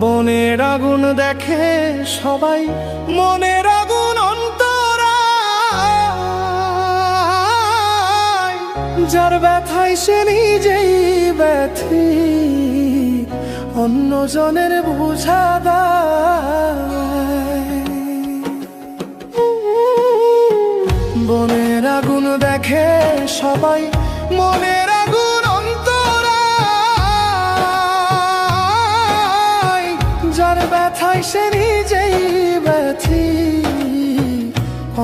বনের আগুন দেখে সবাই, মনের আগুন অন্তরায়, যার ব্যথায় সে নিজেই ব্যথী, অন্যজনের বোঝা দেয়। বনের আগুন দেখে সবাই, মনের আগুন অন্তরায়, যার ব্যথায় সে নিজেই ব্যথী,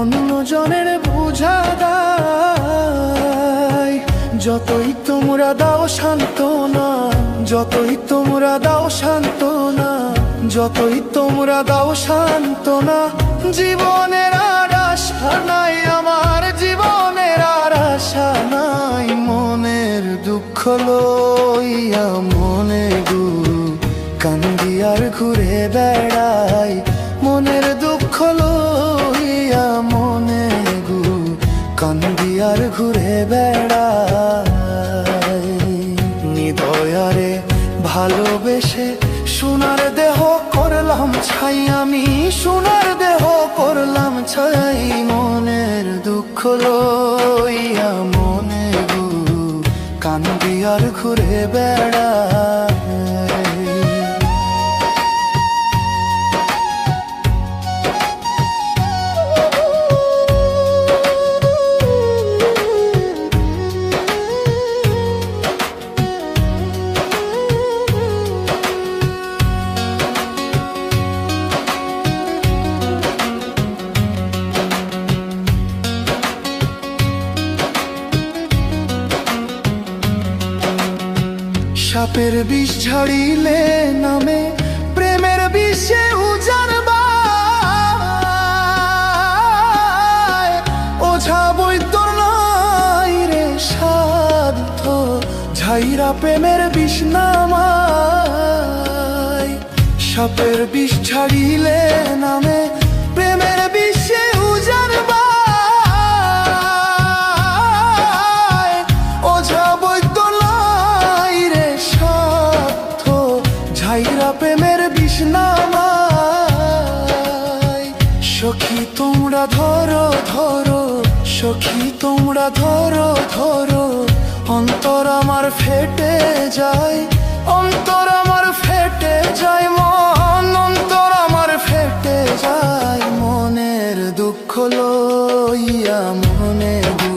অন্যজনের বোঝা দেয়। যতই তোমরা দাও সান্ত্বনা, যতই তোমরা দাও সান্ত্বনা, যতই তোমরা দাও সান্ত্বনা, জীবনের আর আশা নাই, আমার জীবনের আর আশা নাই। মনের দুঃখ লইয়া মনে গু কান্দি আর ঘুরে বেড়াই, মনের দুঃখ লইয়া মনে গু কান্দি আর ঘুরে বেড়াই। নিদয়ারে ভালোবেসে সোনার দেহ করলাম ছাই, আমি সোনার দেহ করলাম ছাই। মনের দুঃখ লইয়া মনে গু কান্দি আর ঘুরে বেড়াই। সাপের বিষ ঝাড়িলে নামে প্রেমের বিষে উজাড়বায়, ওঝা বৈদ্যর নাই রে সাধ্য, ঝাইরা প্রেমের বিষ নামায়। সাপের বিষ ঝাড়িলে নামে প্রেমের বিষে উজাড়বায়, ওঝা বৈদ্য নাই রে সাধ্য, ঝাইরা প্রেমের বিষ নামায়। সখী তোমরা ধরো ধরো, সখী তোমরা ধরো ধরো, অন্তর আমার ফেটে যায়, অন্তর আমার ফেটে যায়, মন অন্তর আমার ফেটে যায়। মনের দুঃখ লইয়া মনে গু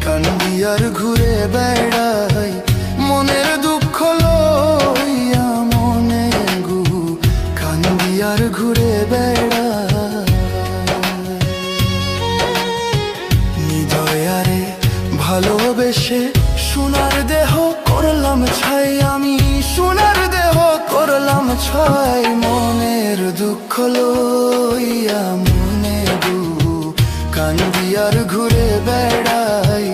কান্দি আর ঘুরে বেড়াই, মনের দুঃখ লইয়া মনে গু কান্দি আর ঘুরে বেড়াই। নিদয়ারে ভালোবেসে সোনার দেহ করলাম ছাই, আমি সোনার দেহ করলাম ছাই। মনের দুঃখ লইয়া মনে গু কান্দি আর ঘুরে বেড়াই।